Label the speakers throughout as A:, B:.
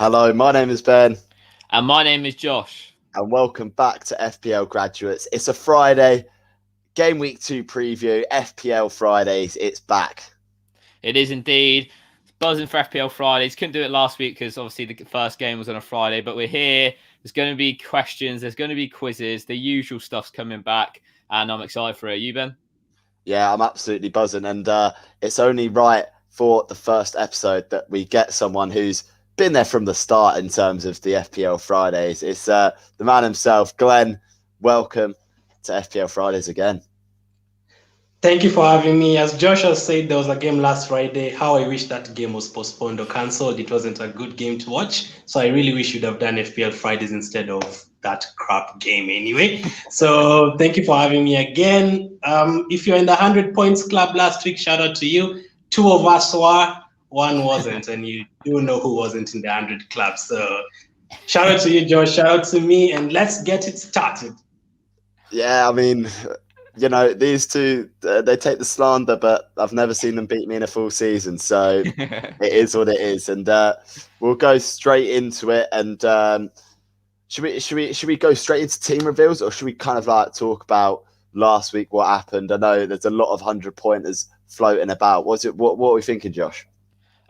A: Hello, my name is Ben,
B: And my name is Josh.
A: and welcome back to FPL Graduates. It's a Friday, Game Week 2 preview, FPL Fridays, it's back.
B: It is indeed buzzing for FPL Fridays. Couldn't do it last week because obviously the first game was on a Friday, but we're here. There's going to be questions, there's going to be quizzes, the usual stuff's coming back, and I'm excited for it. You, Ben?
A: Yeah, I'm absolutely buzzing, and it's only right for the first episode that we get someone who's been there from the start in terms of the FPL Fridays. It's the man himself, Glenn. Welcome to FPL Fridays again.
C: Thank you for having me. As Joshua said, there was a game last Friday. How I wish that game was postponed or cancelled. It wasn't a good game to watch. So I really wish you'd have done FPL Fridays instead of that crap game anyway. So thank you for having me again. If you're in the 100 points club last week, shout out to you. 2 of us were, 1 wasn't. And you do know who wasn't in the 100 club. So shout out to you, Josh. Shout out to me. And let's get it started.
A: Yeah, I mean, you know, these two, they take the slander, but I've never seen them beat me in a full season. So it is what it is. And we'll go straight into it. And should we go straight into team reveals, or should we kind of like talk about last week, what happened? I know there's a lot of 100-pointers floating about. What are we thinking, Josh?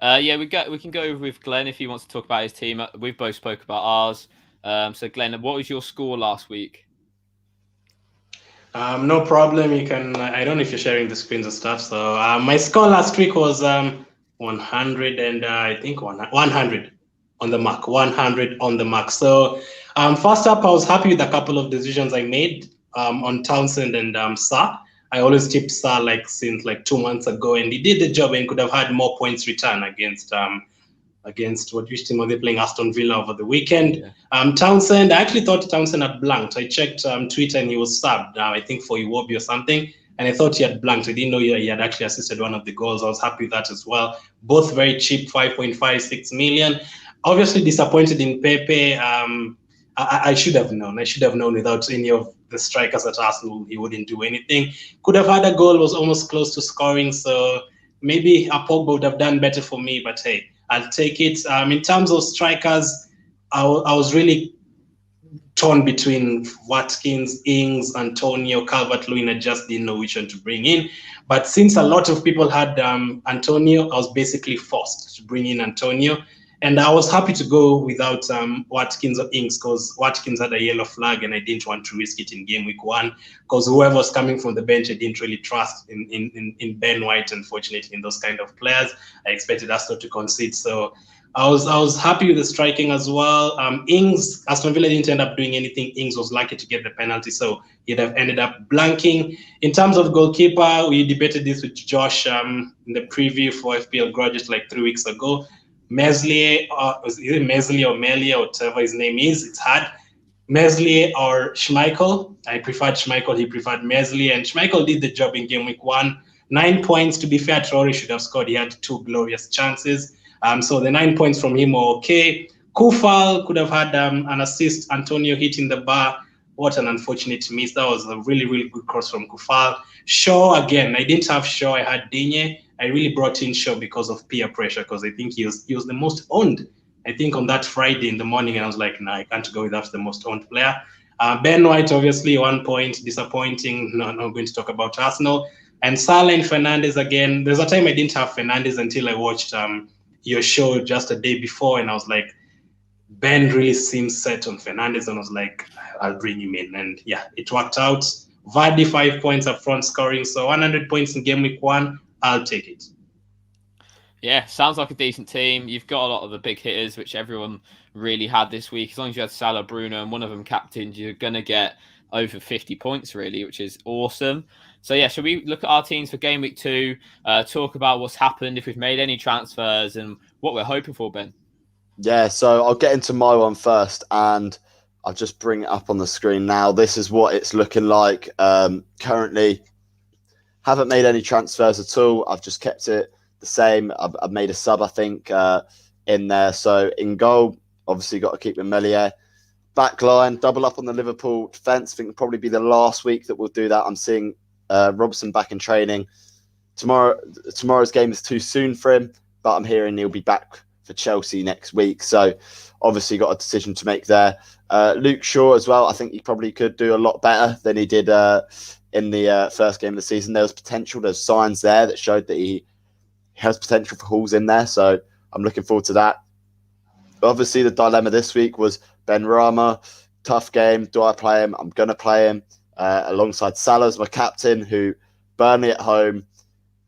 B: Yeah, we can go with Glenn if he wants to talk about his team. We've both spoke about ours. So Glenn, what was your score last week?
C: No problem. You can. I don't know if you're sharing the screens and stuff. So my score last week was 100 and I think 100 on the mark. 100 on the mark. So first up, I was happy with a couple of decisions I made on Townsend and Sa. I always tipped Sa since 2 months ago, and he did the job and could have had more points return against which team were they playing? Aston Villa over the weekend. Yeah. Townsend, I actually thought Townsend had blanked. I checked Twitter and he was subbed, I think for Iwobi or something. And I thought he had blanked. I didn't know he had actually assisted one of the goals. I was happy with that as well. Both very cheap, 5.56 million. Obviously disappointed in Pepe. I should have known. I should have known without any of the strikers at Arsenal, he wouldn't do anything. Could have had a goal, was almost close to scoring. So maybe a Pogba would have done better for me, but hey, I'll take it. In terms of strikers, I was really torn between Watkins, Ings, Antonio, Calvert-Lewin. I just didn't know which one to bring in. But since a lot of people had Antonio, I was basically forced to bring in Antonio. And I was happy to go without Watkins or Ings because Watkins had a yellow flag and I didn't want to risk it in game week 1 because whoever was coming from the bench, I didn't really trust in Ben White, unfortunately, in those kind of players. I expected us not to concede. So I was happy with the striking as well. Ings, Aston Villa didn't end up doing anything. Ings was lucky to get the penalty, so he'd have ended up blanking. In terms of goalkeeper, we debated this with Josh in the preview for FPL Graduates 3 weeks ago. Meslier, is it Meslier or Melia, whatever his name is, it's hard. Meslier or Schmeichel. I preferred Schmeichel, he preferred Meslier, and Schmeichel did the job in game week 1. 9 points, to be fair, Traore should have scored. He had 2 glorious chances. So the 9 points from him were okay. Kufal could have had an assist. Antonio hitting the bar. What an unfortunate miss. That was a really, really good cross from Kufal. Shaw, again, I didn't have Shaw. I had Digne. I really brought in Shaw because of peer pressure, because I think he was the most owned, I think, on that Friday in the morning. And I was like, nah, I can't go without the most owned player. Ben White, obviously, 1 point, disappointing. No, I'm not going to talk about Arsenal. And Salah and Fernandes again. There's a time I didn't have Fernandes until I watched your show just a day before, and I was like, Ben really seems set on Fernandes, and I was like, I'll bring him in. And yeah, it worked out. Vardy 5 points up front scoring, so 100 points in game week 1, I'll take it.
B: Yeah, sounds like a decent team. You've got a lot of the big hitters, which everyone really had this week. As long as you had Salah, Bruno, and one of them captained, you're going to get over 50 points, really, which is awesome. So, yeah, shall we look at our teams for Game Week 2, talk about what's happened, if we've made any transfers, and what we're hoping for, Ben?
A: Yeah, so I'll get into my one first, and I'll just bring it up on the screen now. This is what it's looking like currently. Haven't made any transfers at all. I've just kept it the same. I've made a sub, I think, in there. So in goal, obviously got to keep Meslier. Back line, double up on the Liverpool defence. I think it'll probably be the last week that we'll do that. I'm seeing Robson back in training. Tomorrow's game is too soon for him, but I'm hearing he'll be back for Chelsea next week. So obviously got a decision to make there. Luke Shaw as well. I think he probably could do a lot better than he did in the first game of the season. There was potential. There's signs there that showed that he has potential for hauls in there. So I'm looking forward to that. Obviously, the dilemma this week was Ben Rama. Tough game. Do I play him? I'm going to play him alongside Salah as my captain, who Burnley at home.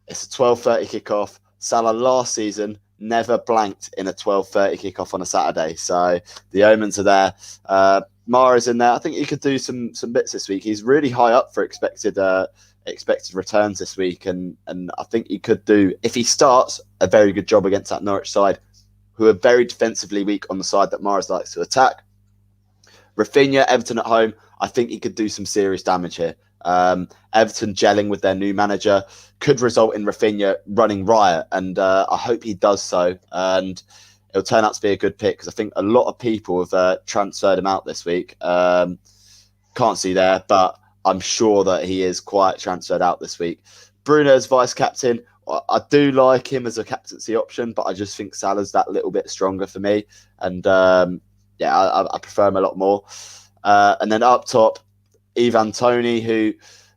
A: It's a 12:30 kickoff. Salah last season never blanked in a 12:30 kickoff on a Saturday. So the omens are there. Mara's in there. I think he could do some bits this week. He's really high up for expected returns this week, and I think he could do, if he starts, a very good job against that Norwich side, who are very defensively weak on the side that Mahrez likes to attack. Rafinha, Everton at home, I think he could do some serious damage here. Everton gelling with their new manager could result in Rafinha running riot, and I hope he does so. And it'll turn out to be a good pick, because I think a lot of people have transferred him out this week. Can't see there, but I'm sure that he is quite transferred out this week. Bruno as vice captain. I do like him as a captaincy option, but I just think Salah's that little bit stronger for me. And I prefer him a lot more. And then up top, Ivan Toney, who,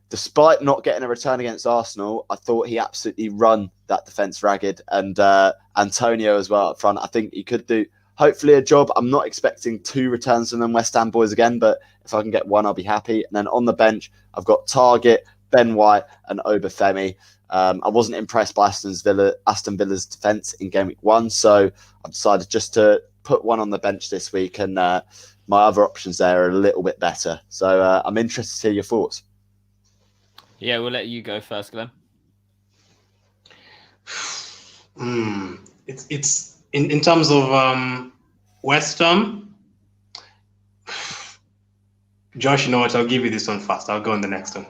A: despite not getting a return against Arsenal, I thought he absolutely run that defence ragged. And Antonio as well up front. I think he could do, hopefully, a job. I'm not expecting 2 returns from them West Ham boys again, but if I can get 1, I'll be happy. And then on the bench, I've got Target, Ben White and Obafemi. I wasn't impressed by Aston Villa's defence in Gameweek 1, so I decided just to put 1 on the bench this week, and my other options there are a little bit better. So I'm interested to hear your thoughts.
B: Yeah, we'll let you go first, Glenn.
C: It's in terms of West Ham. Josh, you know what? I'll give you this one first. I'll go on the next one.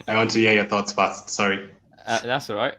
C: I want to hear your thoughts first. Sorry.
B: That's all right.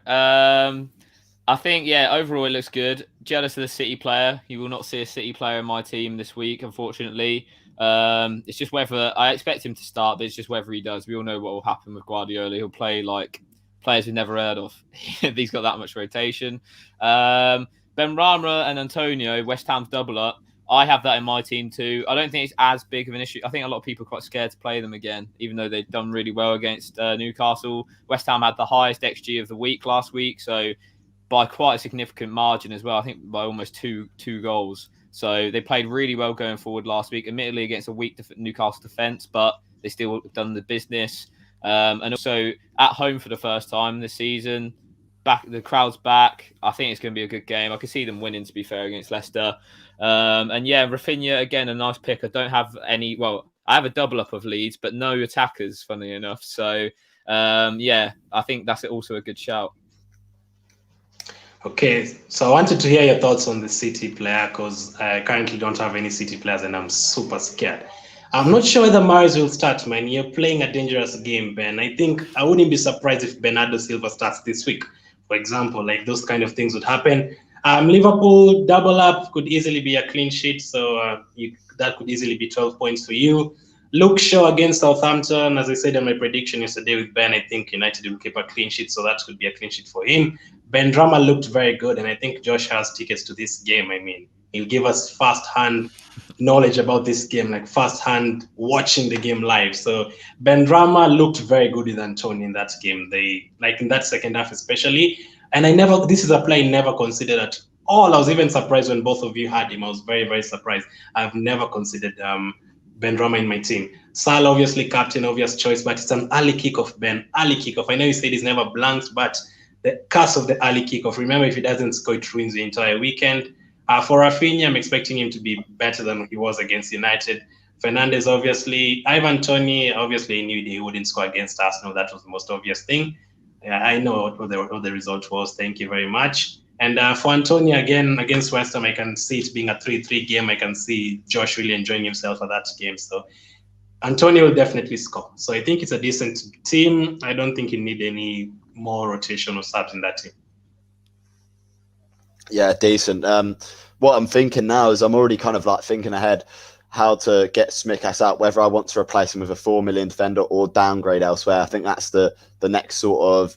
B: I think, overall it looks good. Jealous of the City player. You will not see a City player in my team this week, unfortunately. It's just whether I expect him to start, but it's just whether he does. We all know what will happen with Guardiola. He'll play like players we've never heard of. He's got that much rotation. Benrahma and Antonio, West Ham's double up. I have that in my team too. I don't think it's as big of an issue. I think a lot of people are quite scared to play them again, even though they've done really well against Newcastle. West Ham had the highest XG of the week last week, so by quite a significant margin as well. I think by almost two goals. So they played really well going forward last week, admittedly against a weak Newcastle defence, but they still done the business. And also at home for the first time this season. The crowd's back. I think it's going to be a good game. I can see them winning, to be fair, against Leicester. Rafinha, again, a nice pick. I don't have any... Well, I have a double up of Leeds, but no attackers, funnily enough. So, I think that's also a good shout.
C: Okay, so I wanted to hear your thoughts on the City player, because I currently don't have any City players and I'm super scared. I'm not sure whether Mahrez will start, man. You're playing a dangerous game, Ben. I think I wouldn't be surprised if Bernardo Silva starts this week. For example, like those kind of things would happen. Liverpool double up could easily be a clean sheet, so that could easily be 12 points for you. Luke Shaw against Southampton, as I said in my prediction yesterday with Ben, I think United will keep a clean sheet, so that could be a clean sheet for him. Benrahma looked very good, and I think Josh has tickets to this game. I mean, he'll give us first-hand knowledge about this game, like first-hand watching the game live. So Benrahma looked very good with Antonio in that game. They, like in that second half especially. And this is a play I never considered at all. I was even surprised when both of you had him. I was very, very surprised. I've never considered Benrahma in my team. Salah, obviously captain, obvious choice, but it's an early kickoff, Ben. Early kickoff. I know you said he's never blanked, but the curse of the early kickoff. Remember, if he doesn't score, it ruins the entire weekend. For Rafinha, I'm expecting him to be better than he was against United. Fernandes, obviously. Ivan Toney, obviously, he knew he wouldn't score against Arsenal. That was the most obvious thing. I know what the result was. Thank you very much. And for Antonio, again, against West Ham, I can see it being a 3-3 game. I can see Josh really enjoying himself at that game. So Antonio will definitely score. So I think it's a decent team. I don't think you need any more rotation or subs in that team.
A: Yeah, decent. What I'm thinking now is I'm already kind of like thinking ahead how to get Smikas out, whether I want to replace him with a 4 million defender or downgrade elsewhere. I think that's the next sort of,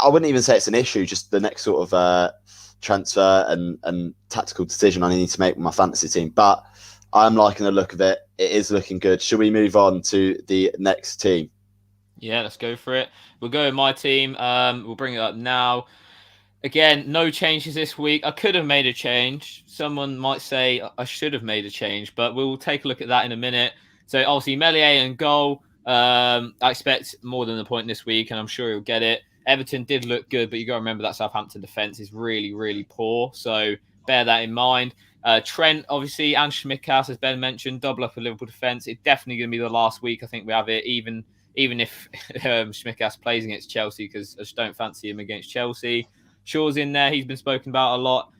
A: I wouldn't even say it's an issue, just the next sort of transfer and tactical decision I need to make with my fantasy team. But I'm liking the look of it. It is looking good. Should we move on to the next team?
B: Yeah, let's go for it. We'll go with my team. We'll bring it up now. Again, no changes this week. I could have made a change. Someone might say I should have made a change, but we'll take a look at that in a minute. So obviously, Meslier and goal. I expect more than a point this week, and I'm sure he'll get it. Everton did look good, but you got to remember that Southampton defence is really, really poor. So bear that in mind. Trent, obviously, and Schmikas, as Ben mentioned, double up a Liverpool defence. It's definitely going to be the last week I think we have it, even if Schmikas plays against Chelsea, because I just don't fancy him against Chelsea. Shaw's in there. He's been spoken about a lot.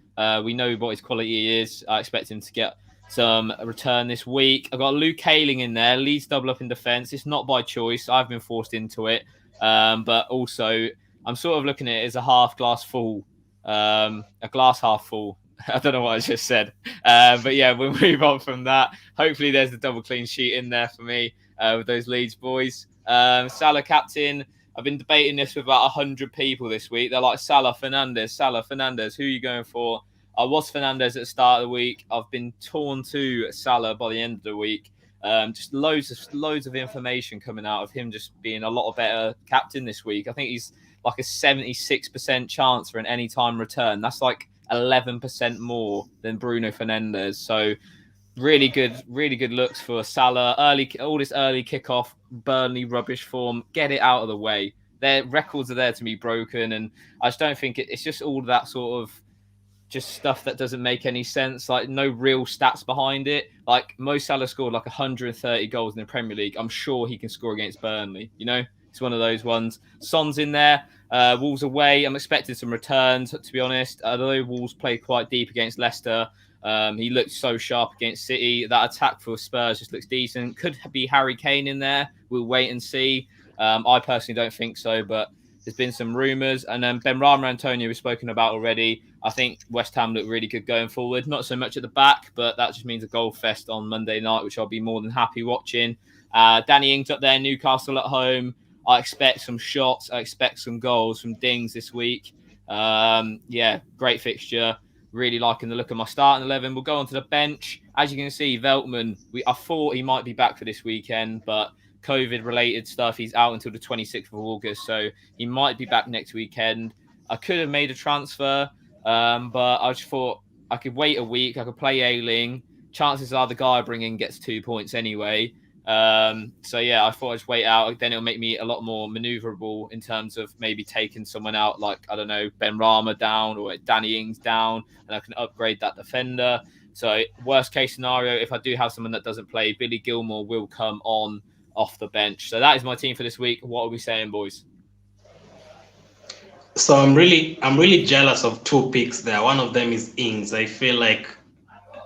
B: We know what his quality is. I expect him to get some return this week. I've got Luke Ayling in there. Leeds double up in defence. It's not by choice. I've been forced into it. But also, I'm sort of looking at it as a half glass full. A glass half full. I don't know what I just said. But yeah, we'll move on from that. Hopefully there's a double clean sheet in there for me with those Leeds boys. Salah captain. I've been debating this with about 100 people this week. They're like, Salah, Fernandes. Who are you going for? I was Fernandes at the start of the week. I've been torn to Salah by the end of the week. Just loads of information coming out of him just being a lot better captain this week. I think he's like a 76% chance for an anytime return. That's like 11% more than Bruno Fernandes. So really good looks for Salah. All this early kickoff, Burnley rubbish form. Get it out of the way. Their records are there to be broken, and I just don't think it's just all that sort of just stuff that doesn't make any sense. Like no real stats behind it. Like Mo Salah scored like 130 goals in the Premier League. I'm sure he can score against Burnley. You know, it's one of those ones. Son's in there. Wolves away. I'm expecting some returns, to be honest. Although Wolves played quite deep against Leicester. He looked so sharp against City. That attack for Spurs just looks decent. Could be Harry Kane in there. We'll wait and see. I personally don't think so, but there's been some rumours. And then Benrahma Antonio we've spoken about already. I think West Ham look really good going forward. Not so much at the back, but that just means a goal fest on Monday night, which I'll be more than happy watching. Danny Ings up there, Newcastle at home. I expect some shots. I expect some goals from Dings this week. Yeah, great fixture. Really liking the look of my starting 11. We'll go on to the bench. As you can see, Veltman, I thought he might be back for this weekend, but COVID-related stuff, he's out until the 26th of August, so he might be back next weekend. I could have made a transfer, but I just thought I could wait a week. I could play Ayling. Chances are the guy I bring in gets 2 points anyway. So yeah, I thought I'd just wait out. Then it'll make me a lot more maneuverable in terms of maybe taking someone out, like, I don't know, Benrahma down or Danny Ings down, and I can upgrade that defender. So worst case scenario, if I do have someone that doesn't play, Billy Gilmore will come on off the bench. So that is my team for this week. What are we saying, boys?
C: So I'm really jealous of two picks there. One of them is Ings. I feel like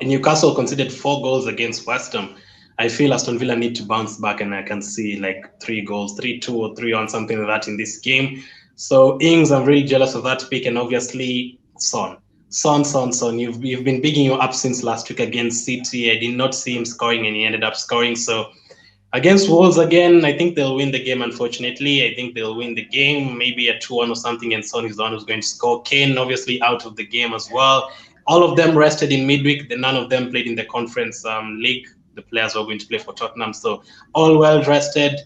C: Newcastle conceded 4 goals against West Ham. I feel Aston Villa need to bounce back, and I can see like 3 goals, 3-2 or 3-1, something like that in this game. So Ings, I'm really jealous of that pick, and obviously Son. You've been bigging you up since last week against City. I did not see him scoring, and he ended up scoring. So against Wolves again, I think they'll win the game, unfortunately. I think they'll win the game, maybe a 2-1 or something, and Son is the one who's going to score. Kane, obviously, out of the game as well. All of them rested in midweek. None of them played in the Conference League. The players were going to play for Tottenham. So all well rested.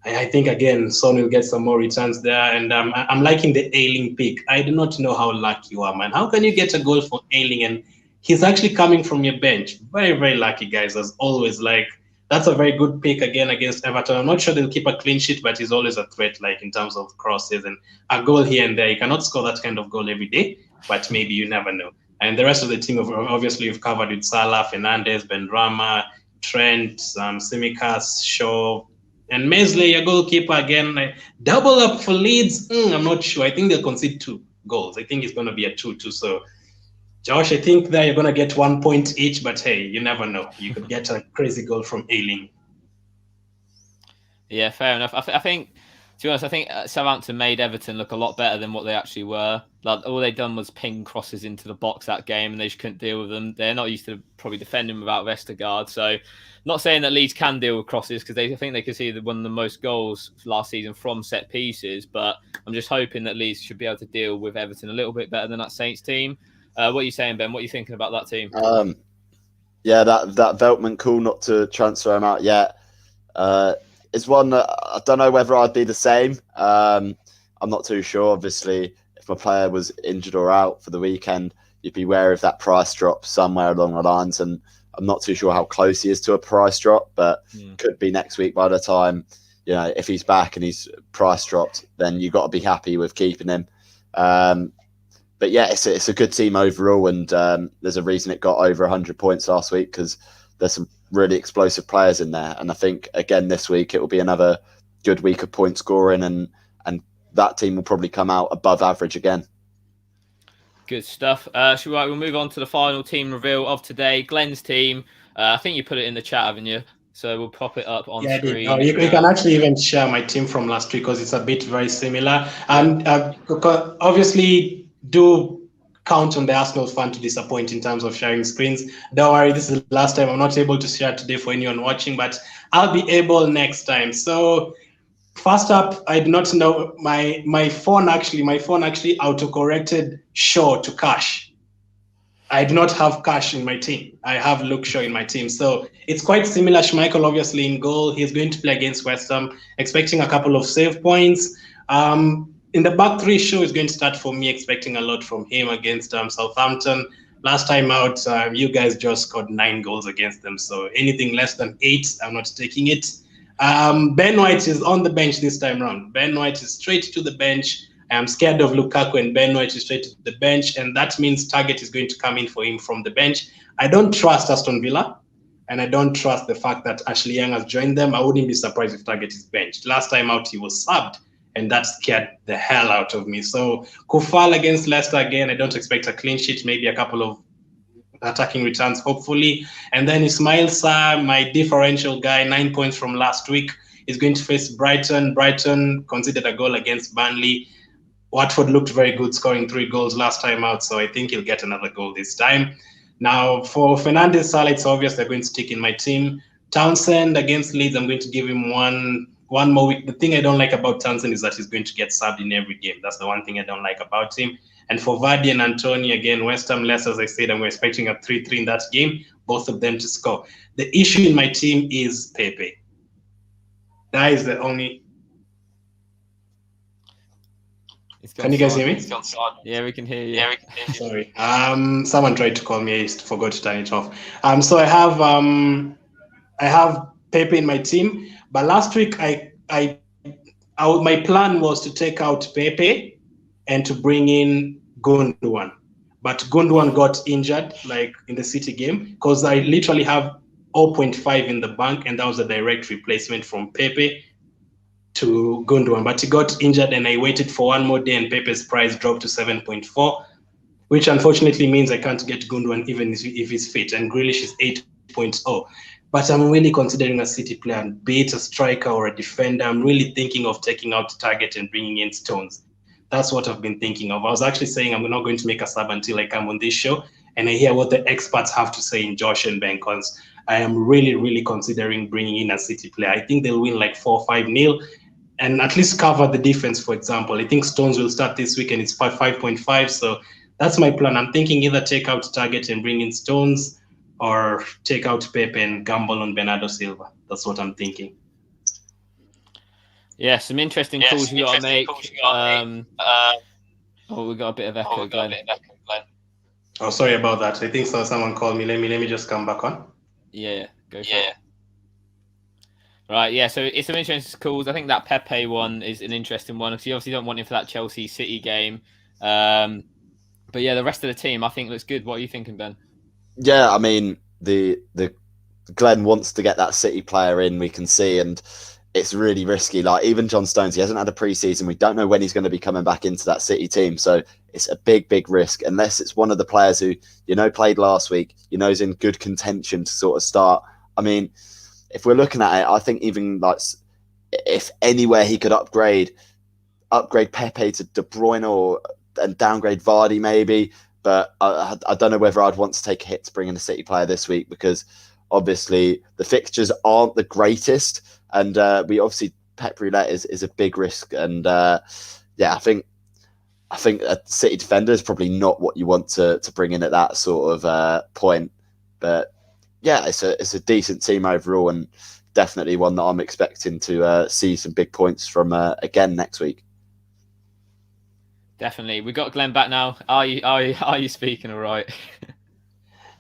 C: I think, again, Son will get some more returns there. And I'm liking the Ayling pick. I do not know how lucky you are, man. How can you get a goal for Ayling? And he's actually coming from your bench. Very, very lucky, guys, as always. Like, that's a very good pick again against Everton. I'm not sure they'll keep a clean sheet, but he's always a threat, like in terms of crosses and a goal here and there. You cannot score that kind of goal every day, but maybe you never know. And the rest of the team, obviously, you've covered with Salah, Fernandes, Benrahma, Trent, Tsimikas, Shaw, and Meslier, your goalkeeper again. Double up for Leeds. I'm not sure. I think they'll concede 2 goals. I think it's going to be a 2-2. So, Josh, I think that you're going to get 1 point each, but hey, you never know. You could get a crazy goal from Ayling.
B: Yeah, fair enough. I think To be honest, I think Southampton made Everton look a lot better than what they actually were. Like, all they done was ping crosses into the box that game, and they just couldn't deal with them. They're not used to probably defending without Vestergaard. So, not saying that Leeds can deal with crosses, because I think they could see one of the most goals last season from set pieces. But I'm just hoping that Leeds should be able to deal with Everton a little bit better than that Saints team. What are you saying, Ben? What are you thinking about that team?
A: Yeah, that Veltman call not to transfer him out yet. It's one that I don't know whether I'd be the same. I'm not too sure. Obviously, if my player was injured or out for the weekend, you'd be wary of that price drop somewhere along the lines. And I'm not too sure how close he is to a price drop, but could be next week by the time, if he's back and he's price dropped, then you've got to be happy with keeping him. But yeah, it's a good team overall, and there's a reason it got over 100 points last week, because there's some really explosive players in there. And I think, again, this week it will be another good week of point scoring, and that team will probably come out above average again.
B: Good stuff. We'll move on to the final team reveal of today. Glens' team. I think you put it in the chat, haven't you? So we'll pop it up on screen.
C: Oh, you can actually even share my team from last week, because it's a bit very similar. And obviously, do count on the Arsenal fan to disappoint in terms of sharing screens. Don't worry, this is the last time. I'm not able to share today for anyone watching, but I'll be able next time. So first up, I do not know, my phone actually autocorrected Shaw to Cash. I do not have Cash in my team. I have Luke Shaw in my team. So it's quite similar. Schmeichel obviously in goal. He's going to play against West Ham, expecting a couple of save points. In the back three, Shaw is going to start for me, expecting a lot from him against Southampton. Last time out, you guys just scored 9 goals against them. So anything less than 8, I'm not taking it. Ben White is on the bench this time round. Ben White is straight to the bench. I am scared of Lukaku, and Ben White is straight to the bench. And that means Target is going to come in for him from the bench. I don't trust Aston Villa, and I don't trust the fact that Ashley Young has joined them. I wouldn't be surprised if Target is benched. Last time out, he was subbed, and that scared the hell out of me. So Kufal against Leicester again, I don't expect a clean sheet, maybe a couple of attacking returns, hopefully. And then Ismail Sarr, my differential guy, 9 points from last week, is going to face Brighton. Brighton conceded a goal against Burnley. Watford looked very good, scoring 3 goals last time out, so I think he'll get another goal this time. Now, for Fernandez Salah, it's obvious they're going to stick in my team. Townsend against Leeds, I'm going to give him one more week. The thing I don't like about Townsend is that he's going to get subbed in every game. That's the one thing I don't like about him. And for Vardy and Antony, again, West Ham less, as I said, and we're expecting a 3-3 in that game, both of them to score. The issue in my team is Pepe. That is the only... Can you guys hear me?
B: Yeah, we can hear you.
C: Sorry. Someone tried to call me. I forgot to turn it off. So I have Pepe in my team, but last week my plan was to take out Pepe and to bring in Gundogan, but Gundogan got injured like in the City game, because I literally have 0.5 in the bank, and that was a direct replacement from Pepe to Gundogan, but he got injured, and I waited for one more day, and Pepe's price dropped to 7.4, which unfortunately means I can't get Gundogan even if he's fit, and Grealish is 8.0. But I'm really considering a City player, be it a striker or a defender. I'm really thinking of taking out Target and bringing in Stones. That's what I've been thinking of. I was actually saying I'm not going to make a sub until I come on this show and I hear what the experts have to say in Josh and Ben, because I am really, really considering bringing in a City player. I think they'll win like 4-5-0 and at least cover the defense, for example. I think Stones will start this week and it's 5.5. So that's my plan. I'm thinking either take out Target and bring in Stones, or take out Pepe and gamble on Bernardo Silva. That's what I'm thinking.
B: Yeah, some interesting calls you got to make. We got a bit of echo, Glenn.
C: Oh, sorry about that. I think someone called me. Let me just come back on.
B: Yeah, go for it. Right, yeah, so it's some interesting calls. I think that Pepe one is an interesting one, because you obviously don't want him for that Chelsea City game. But yeah, the rest of the team I think looks good. What are you thinking, Ben?
A: Yeah, I mean, the Glenn wants to get that City player in, we can see, and it's really risky. Like, even John Stones, he hasn't had a pre-season. We don't know when he's going to be coming back into that City team. So it's a big risk, unless it's one of the players who, played last week, is in good contention to sort of start. I mean, if we're looking at it, I think even like if anywhere he could upgrade Pepe to De Bruyne and downgrade Vardy maybe. But I don't know whether I'd want to take a hit to bring in a City player this week, because obviously the fixtures aren't the greatest, and we obviously Pep Roulette is a big risk, and I think a City defender is probably not what you want to bring in at that sort of point. But yeah, it's a decent team overall, and definitely one that I'm expecting to see some big points from again next week.
B: Definitely. We got Glenn back now. Are you speaking all right?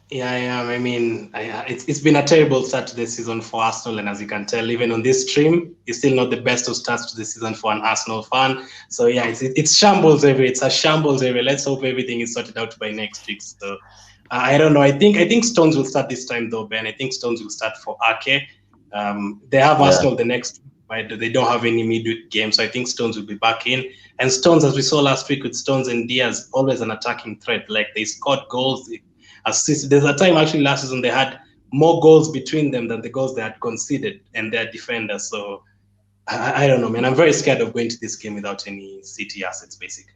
C: Yeah, I am. I mean, it's been a terrible start to the season for Arsenal, and as you can tell, even on this stream, it's still not the best of starts to the season for an Arsenal fan. So yeah, it's shambles everywhere. It's a shambles everywhere. Let's hope everything is sorted out by next week. So I don't know. I think Stones will start this time though, Ben. I think Stones will start for Ake. They have Arsenal the next, right? They don't have any midweek game, so I think Stones will be back in. And Stones, as we saw last week with Stones and Diaz, always an attacking threat. Like, they scored goals, they assisted. There's a time actually last season they had more goals between them than the goals they had conceded, and their defenders. So I don't know, man. I'm very scared of going to this game without any City assets, basically.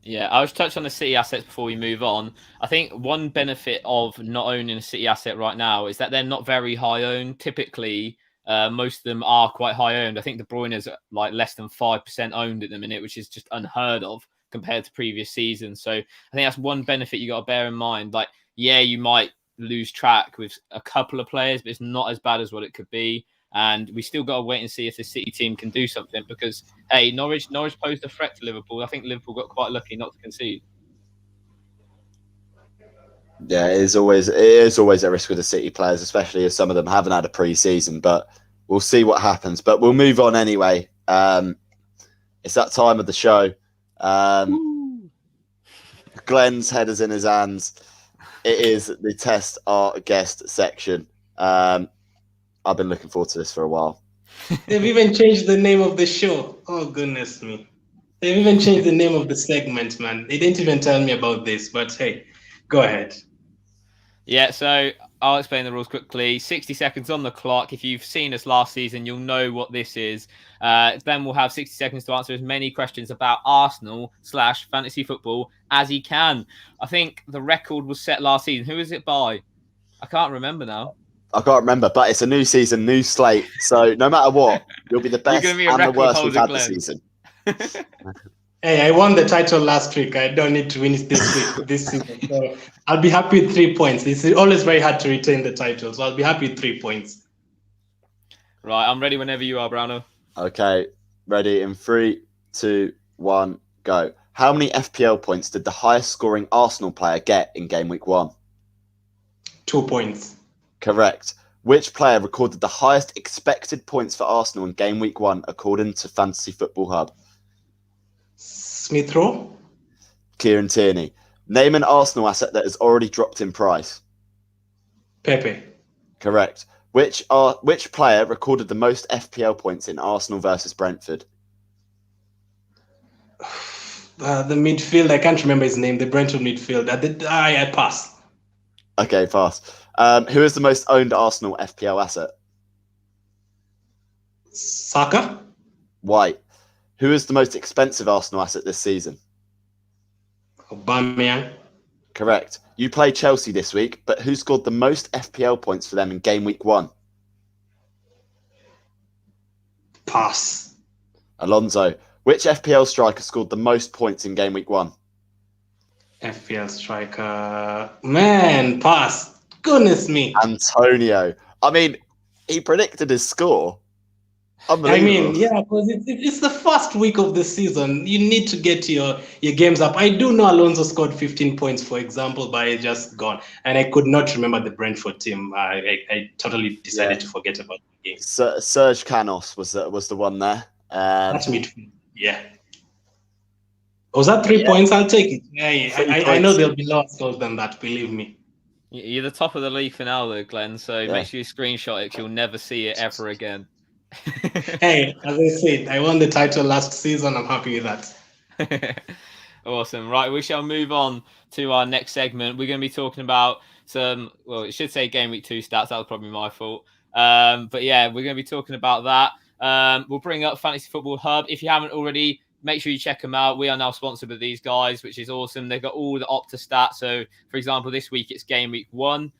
B: Yeah, I'll just touch on the City assets before we move on. I think one benefit of not owning a City asset right now is that they're not very high owned. Typically, most of them are quite high owned. I think De Bruyne is like less than 5% owned at the minute, which is just unheard of compared to previous seasons. So I think that's one benefit you got to bear in mind. Like, yeah, you might lose track with a couple of players, but it's not as bad as what it could be. And we still got to wait and see if the City team can do something, because, hey, Norwich posed a threat to Liverpool. I think Liverpool got quite lucky not to concede.
A: Yeah, it is always a risk with the City players, especially if some of them haven't had a pre-season. But we'll see what happens. But we'll move on anyway. It's that time of the show. Glenn's head is in his hands. It is the test our guest section. I've been looking forward to this for a while.
C: They've even changed the name of the show. Oh, goodness me. They've even changed the name of the segment, man. They didn't even tell me about this, but hey, go ahead.
B: Yeah, so I'll explain the rules quickly. 60 seconds on the clock. If you've seen us last season, you'll know what this is. Then we'll have 60 seconds to answer as many questions about Arsenal/fantasy football as he can. I think the record was set last season. Who is it by? I can't remember now.
A: I can't remember, but it's a new season, new slate. So no matter what, you'll be the best and the worst we've had this season.
C: Hey, I won the title last week. I don't need to win it this season. So I'll be happy with 3 points. It's always very hard to retain the title, so I'll be happy with 3 points.
B: Right, I'm ready whenever you are, Bruno.
A: Okay, ready in 3, 2, 1, go. How many FPL points did the highest scoring Arsenal player get in game week 1?
C: 2 points.
A: Correct. Which player recorded the highest expected points for Arsenal in game week 1 according to Fantasy Football Hub?
C: Smith Rowe?
A: Kieran Tierney. Name an Arsenal asset that has already dropped in price.
C: Pepe.
A: Correct. Which player recorded the most FPL points in Arsenal versus Brentford?
C: The midfield, I can't remember his name. The Brentford midfield. I pass.
A: Okay, pass. Who is the most owned Arsenal FPL asset?
C: Saka?
A: White. Who is the most expensive Arsenal asset this season?
C: Aubameyang.
A: Correct. You play Chelsea this week, but who scored the most FPL points for them in game week 1?
C: Pass.
A: Alonso. Which FPL striker scored the most points in game week 1?
C: FPL striker. Man, pass. Goodness me.
A: Antonio. I mean, he predicted his score.
C: I mean, yeah, because it's the first week of the season. You need to get your games up. I do know Alonso scored 15 points, for example, but it's just gone. And I could not remember the Brentford team. I totally decided to forget about the game.
A: Serge Canos was the one there.
C: That's midfield. Yeah. Was that 3 points? I'll take it. Yeah. I know there'll be lots scores than that, believe me.
B: You're the top of the league for now, though, Glenn, so make sure you screenshot it, 'cause you'll never see it ever again.
C: Hey, as I said, I won the title last season. I'm happy with that.
B: Awesome. Right, we shall move on to our next segment. We're going to be talking about it should say game week 2 stats. That was probably my fault. But yeah, we're going to be talking about that. We'll bring up Fantasy Football Hub. If you haven't already, make sure you check them out. We are now sponsored with these guys, which is awesome. They've got all the Opta stats. So, for example, this week it's Game Week 1.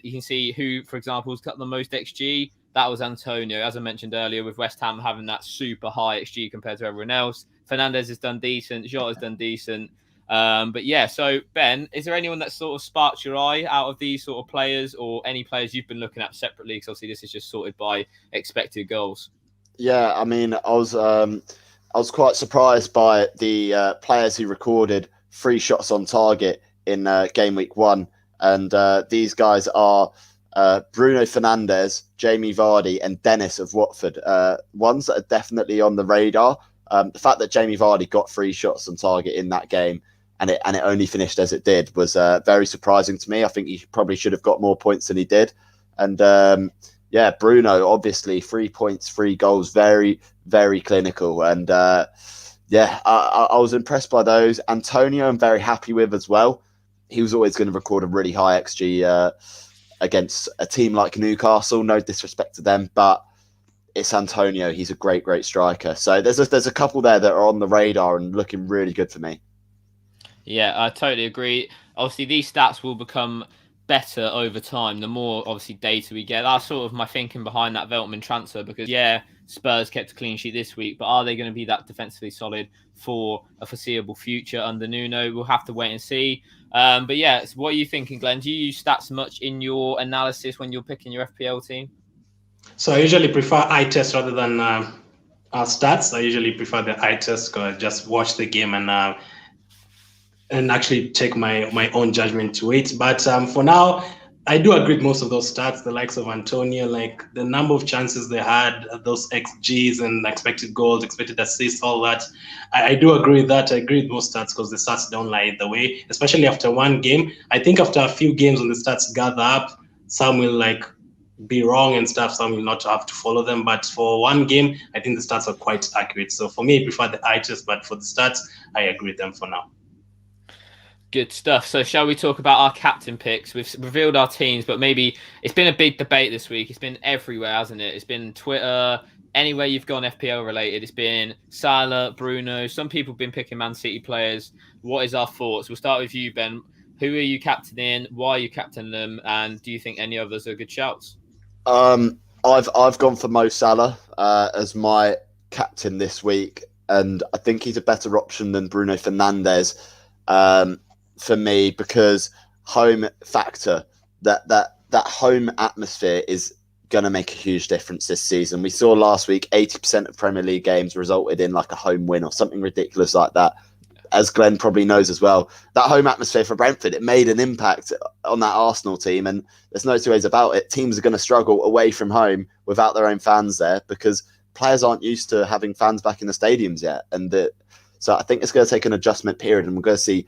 B: You can see who, for example, has got the most XG. That was Antonio, as I mentioned earlier, with West Ham having that super high XG compared to everyone else. Fernandez has done decent. Jota's done decent. But yeah, so Ben, is there anyone that sort of sparked your eye out of these sort of players, or any players you've been looking at separately? Because obviously this is just sorted by expected goals.
A: Yeah, I mean, I was quite surprised by the players who recorded 3 shots on target in Game Week 1. And these guys are Bruno Fernandes, Jamie Vardy, and Dennis of Watford. Ones that are definitely on the radar. The fact that Jamie Vardy got 3 shots on target in that game and it only finished as it did was very surprising to me. I think he probably should have got more points than he did. And yeah, Bruno, obviously 3 points, 3 goals, very, very clinical. And yeah, I was impressed by those. Antonio, I'm very happy with as well. He was always going to record a really high XG against a team like Newcastle. No disrespect to them, but it's Antonio. He's a great, great striker. So there's a couple there that are on the radar and looking really good for me.
B: Yeah, I totally agree. Obviously, these stats will become better over time. The more, obviously, data we get. That's sort of my thinking behind that Veltman transfer because, yeah, Spurs kept a clean sheet this week, but are they going to be that defensively solid for a foreseeable future under Nuno? We'll have to wait and see. But yeah, so what are you thinking, Glenn? Do you use stats much in your analysis when you're picking your FPL team?
C: So I usually prefer eye test rather than stats. I usually prefer the eye test because I just watch the game and actually take my own judgment to it. But for now, I do agree with most of those stats, the likes of Antonio, like the number of chances they had, those XGs and expected goals, expected assists, all that. I do agree with that. I agree with most stats because the stats don't lie either way, especially after one game. I think after a few games when the stats gather up, some will like be wrong and stuff, some will not have to follow them. But for one game, I think the stats are quite accurate. So for me, I prefer the eye test, but for the stats, I agree with them for now.
B: Good stuff. So shall we talk about our captain picks? We've revealed our teams, but maybe it's been a big debate this week. It's been everywhere, hasn't it? It's been Twitter, anywhere you've gone FPL related. It's been Salah, Bruno. Some people have been picking Man City players. What is our thoughts? We'll start with you, Ben. Who are you captaining? Why are you captaining them? And do you think any others are good shouts?
A: I've gone for Mo Salah as my captain this week, and I think he's a better option than Bruno Fernandes. For me, because home factor, that home atmosphere is going to make a huge difference this season. We saw last week 80% of Premier League games resulted in like a home win or something ridiculous like that. As Glenn probably knows as well, that home atmosphere for Brentford, it made an impact on that Arsenal team, and there's no two ways about it. Teams are going to struggle away from home without their own fans there because players aren't used to having fans back in the stadiums yet. So I think it's going to take an adjustment period, and we're going to see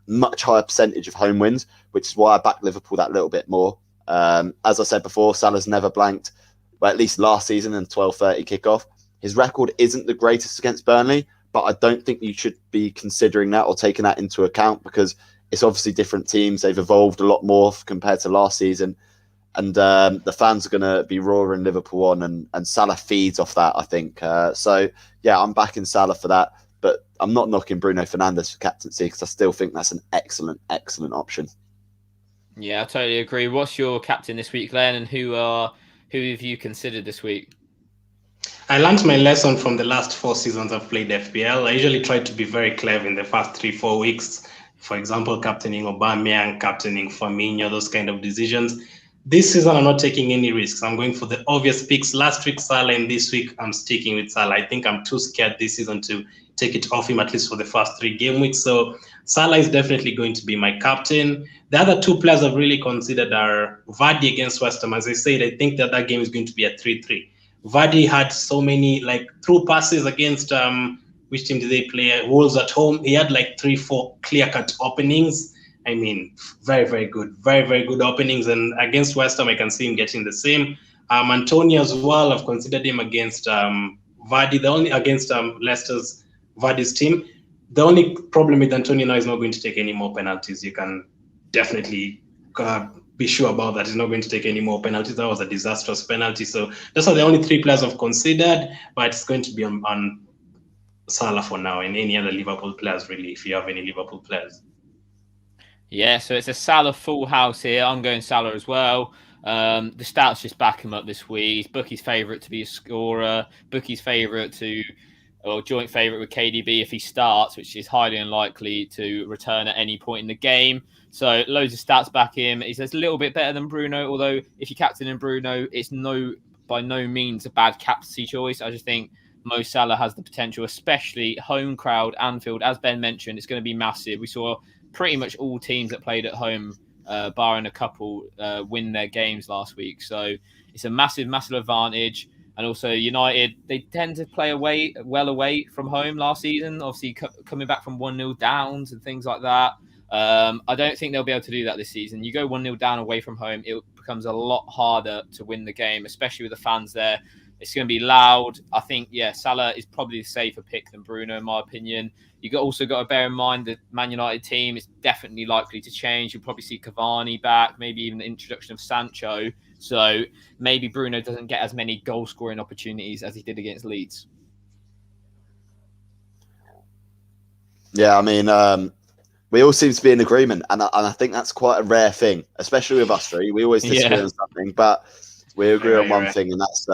A: much higher percentage of home wins, which is why I back Liverpool that little bit more. As I said before, Salah's never blanked, well, at least last season in 12:30 kickoff. His record isn't the greatest against Burnley, but I don't think you should be considering that or taking that into account because it's obviously different teams. They've evolved a lot more compared to last season, and the fans are going to be roaring Liverpool on, and Salah feeds off that, I think. So, yeah, I'm backing Salah for that. But I'm not knocking Bruno Fernandes for captaincy because I still think that's an excellent, excellent option.
B: Yeah, I totally agree. What's your captain this week, Glenn, and who have you considered this week?
C: I learned my lesson from the last 4 seasons I've played FPL. I usually try to be very clever in the first 3-4 weeks. For example, captaining Aubameyang, captaining Firmino, those kind of decisions. This season, I'm not taking any risks. I'm going for the obvious picks. Last week, Salah, and this week, I'm sticking with Salah. I think I'm too scared this season to take it off him, at least for the first 3 game weeks. So Salah is definitely going to be my captain. The other 2 players I've really considered are Vardy against West Ham. As I said, I think that game is going to be a 3-3. Vardy had so many through passes against which team did they play? Wolves at home. He had 3-4 clear-cut openings. I mean, very, very good. Very, very good openings. And against West Ham, I can see him getting the same. Antonio as well, I've considered him against Vardy, the only against Leicester's Vardy's team. The only problem with Antonio now is not going to take any more penalties. You can definitely be sure about that. He's not going to take any more penalties. That was a disastrous penalty. So those are the only 3 players I've considered, but it's going to be on Salah for now, and any other Liverpool players, really, if you have any Liverpool players.
B: Yeah, so it's a Salah full house here. I'm going Salah as well. The stats just back him up this week. He's Bookie's favourite to be a scorer. Bookie's favourite or joint favourite with KDB if he starts, which is highly unlikely to return at any point in the game. So loads of stats back him. He's a little bit better than Bruno, although if you captain in Bruno, it's by no means a bad captaincy choice. I just think Mo Salah has the potential, especially home crowd, Anfield. As Ben mentioned, it's going to be massive. We saw pretty much all teams that played at home, barring a couple, win their games last week. So it's a massive, massive advantage. And also United, they tend to play well away from home last season, obviously coming back from 1-0 downs and things like that. I don't think they'll be able to do that this season. You go 1-0 down away from home, it becomes a lot harder to win the game, especially with the fans there. It's going to be loud. I think, Salah is probably a safer pick than Bruno, in my opinion. Also got to bear in mind the Man United team is definitely likely to change. You'll probably see Cavani back, maybe even the introduction of Sancho. So maybe Bruno doesn't get as many goal-scoring opportunities as he did against Leeds.
A: Yeah, I mean, we all seem to be in agreement, and I think that's quite a rare thing, especially with us three. We always disagree on something, but we agree on one thing, and that's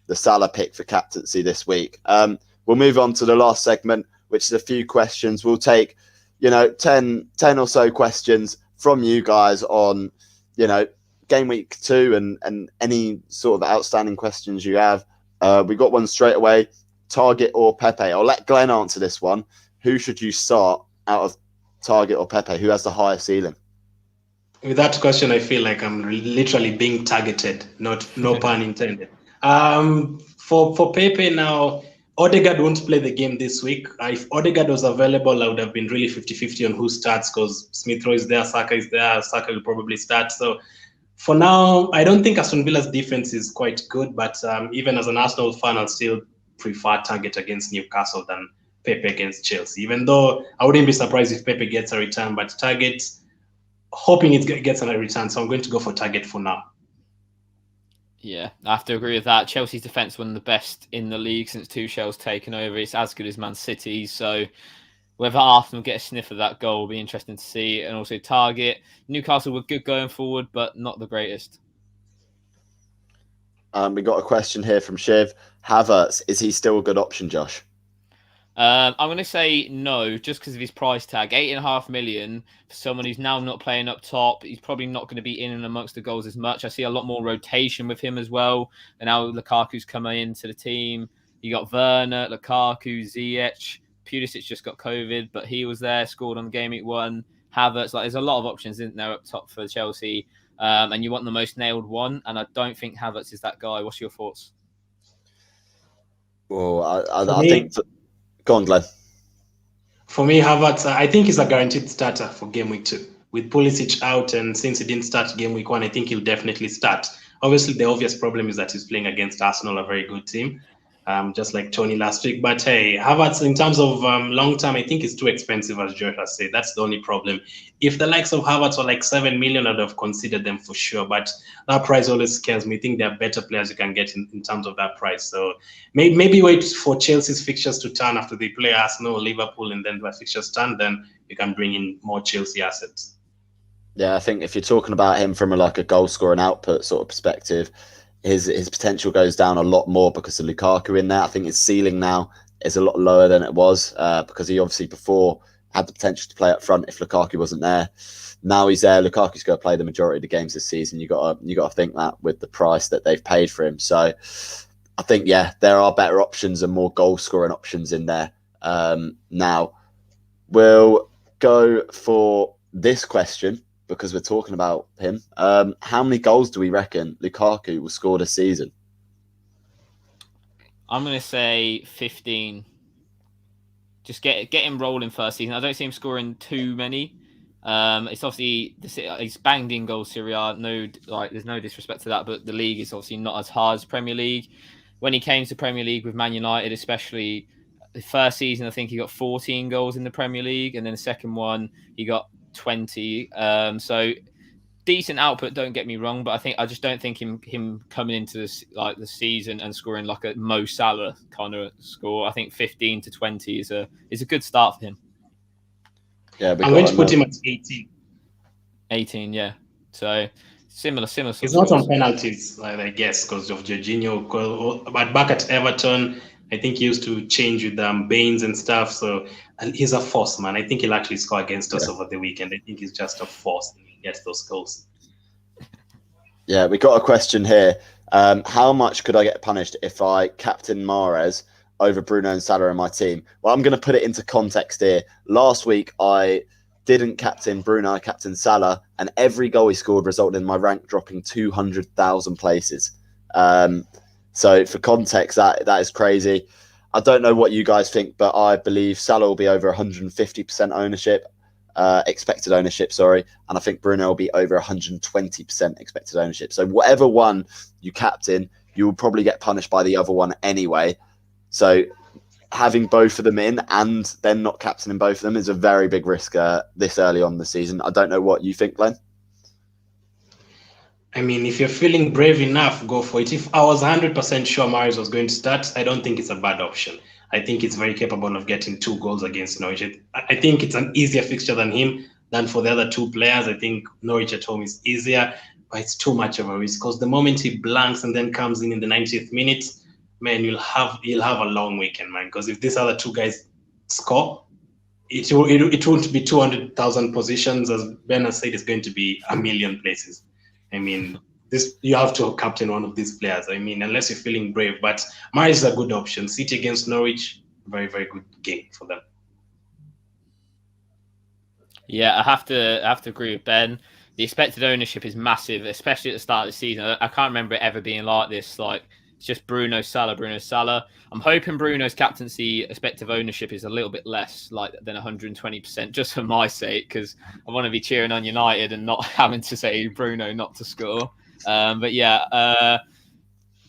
A: the Salah pick for captaincy this week. We'll move on to the last segment, which is a few questions. We'll take, 10 or so questions from you guys on, game week 2 and any sort of outstanding questions you have. We got one straight away. Target or Pepe? I'll let Glenn answer this one. Who should you start out of Target or Pepe? Who has the higher ceiling?
C: With that question, I feel like I'm literally being targeted. No pun intended. For Pepe now, Odegaard won't play the game this week. If Odegaard was available, I would have been really 50-50 on who starts, because Smith Rowe is there, Saka is there, Saka will probably start. So for now, I don't think Aston Villa's defense is quite good, but even as an Arsenal fan, I'll still prefer Target against Newcastle than Pepe against Chelsea, even though I wouldn't be surprised if Pepe gets a return, but Target, hoping it gets a return, so I'm going to go for Target for now.
B: Yeah, I have to agree with that. Chelsea's defence one of the best in the league since Tuchel's taken over. It's as good as Man City. So whether Arsenal get a sniff of that goal will be interesting to see. And also Target. Newcastle were good going forward, but not the greatest.
A: We got a question here from Shiv. Havertz, is he still a good option, Josh?
B: I'm going to say no, just because of his price tag. 8.5 million for someone who's now not playing up top. He's probably not going to be in and amongst the goals as much. I see a lot more rotation with him as well. And now Lukaku's coming into the team. You got Werner, Lukaku, Ziyech. Pulisic just got COVID, but he was there, scored on game week 1. Havertz, there's a lot of options, isn't there, up top for Chelsea? And you want the most nailed one. And I don't think Havertz is that guy. What's your thoughts?
A: Well, I think... Go on, Glenn.
C: For me, Havertz, I think he's a guaranteed starter for game week 2. With Pulisic out, and since he didn't start game week 1, I think he'll definitely start. Obviously, the obvious problem is that he's playing against Arsenal, a very good team, just like Tony last week. But hey, Havertz, in terms of long term, I think it's too expensive, as Josh has said. That's the only problem. If the likes of Havertz were like 7 million, I'd have considered them for sure. But that price always scares me. I think there are better players you can get in terms of that price. So maybe wait for Chelsea's fixtures to turn after they play Arsenal, Liverpool, and then the fixtures turn. Then you can bring in more Chelsea assets.
A: Yeah, I think if you're talking about him from a goal scoring output sort of perspective, his potential goes down a lot more because of Lukaku in there. I think his ceiling now is a lot lower than it was because he obviously before had the potential to play up front if Lukaku wasn't there. Now he's there. Lukaku's going to play the majority of the games this season. You got to think that with the price that they've paid for him. So I think there are better options and more goal scoring options in there. Now we'll go for this question, because we're talking about him. How many goals do we reckon Lukaku will score this season? I'm
B: going to say 15. Just get him rolling first season. I don't see him scoring too many. It's obviously he's banged in goals Serie A. There's no disrespect to that, but the league is obviously not as hard as Premier League. When he came to Premier League with Man United, especially the first season, I think he got 14 goals in the Premier League, and then the second one he got 20. So decent output. Don't get me wrong, but I just don't think him coming into this like the season and scoring like a Mo Salah kind of score. I think 15 to 20 is a good start for him.
A: Yeah,
C: I'm going to put him at 18.
B: 18, yeah. So similar.
C: He's not on penalties, I guess, because of Jorginho. But back at Everton, I think he used to change with Baines and stuff. So and he's a force, man. I think he'll actually score against us over the weekend. I think he's just a force and he gets those goals.
A: Yeah, we got a question here. How much could I get punished if I captain Mahrez over Bruno and Salah in my team? Well, I'm going to put it into context here. Last week, I didn't captain Bruno, I captained Salah, and every goal he scored resulted in my rank dropping 200,000 places. So for context, that is crazy. I don't know what you guys think, but I believe Salah will be over 150% ownership, expected ownership, sorry. And I think Bruno will be over 120% expected ownership. So whatever one you captain, you will probably get punished by the other one anyway. So having both of them in and then not captaining both of them is a very big risk this early on in the season. I don't know what you think, Glenn.
C: I mean, if you're feeling brave enough, go for it. If I was 100% sure Mahrez was going to start, I don't think it's a bad option. I think it's very capable of getting 2 goals against Norwich. I think it's an easier fixture than for the other 2 players. I think Norwich at home is easier, but it's too much of a risk because the moment he blanks and then comes in the 90th minute, man, you'll have a long weekend, man. Because if these other 2 guys score, it won't be 200,000 positions. As Ben has said, it's going to be a million places. I mean, you have to captain one of these players. I mean, unless you're feeling brave. But Mahrez is a good option. City against Norwich, very, very good game for them.
B: Yeah, I have to agree with Ben. The expected ownership is massive, especially at the start of the season. I can't remember it ever being like this. Like, it's just Bruno Salah. I'm hoping Bruno's captaincy expected ownership is a little bit less than 120%, just for my sake, because I want to be cheering on United and not having to say Bruno not to score. But yeah,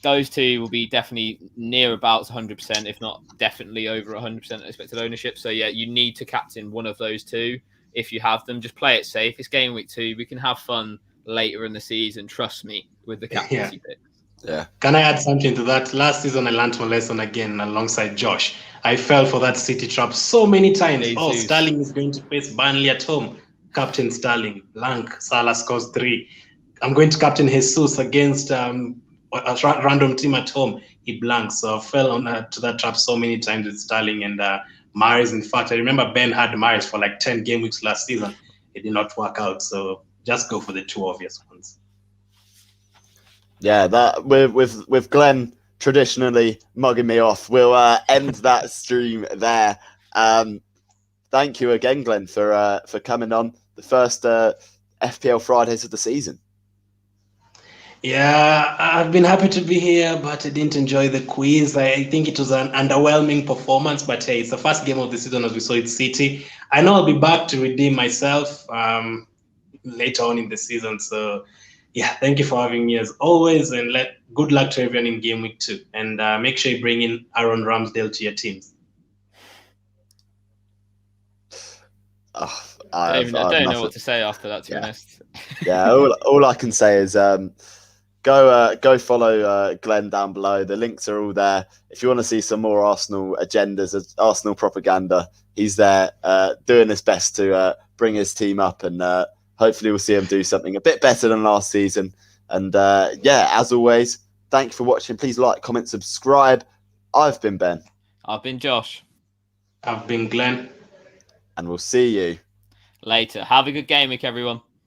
B: those 2 will be definitely near about 100%, if not definitely over 100% expected ownership. So yeah, you need to captain one of those 2 if you have them. Just play it safe. It's game week 2. We can have fun later in the season. Trust me with the captaincy pick.
A: Yeah.
C: Can I add something to that? Last season, I learned my lesson again alongside Josh. I fell for that City trap so many times. Sterling is going to face Burnley at home. Captain Sterling, blank. Salah scores 3. I'm going to captain Jesus against a random team at home. He blanks. So I fell to that trap so many times with Sterling and Mahrez. In fact, I remember Ben had Mahrez for like 10 game weeks last season. It did not work out. So just go for the 2 obvious ones.
A: Yeah, that with Glenn traditionally mugging me off, we'll end that stream there. Thank you again, Glenn, for coming on the first FPL Fridays of the season.
C: Yeah, I've been happy to be here, but I didn't enjoy the quiz. I think it was an underwhelming performance, but hey, it's the first game of the season as we saw it City. I know I'll be back to redeem myself later on in the season. So yeah, thank you for having me as always, and good luck to everyone in game week 2. And make sure you bring in Aaron Ramsdale to your teams.
B: I don't know what to say after that, to be honest.
A: Yeah, all I can say is go follow Glenn down below. The links are all there. If you want to see some more Arsenal agendas, Arsenal propaganda, he's there doing his best to bring his team up, and hopefully we'll see him do something a bit better than last season. And yeah, as always, thank you for watching. Please like, comment, subscribe. I've been Ben.
B: I've been Josh.
C: I've been Glenn.
A: And we'll see you
B: later. Have a good game week, everyone.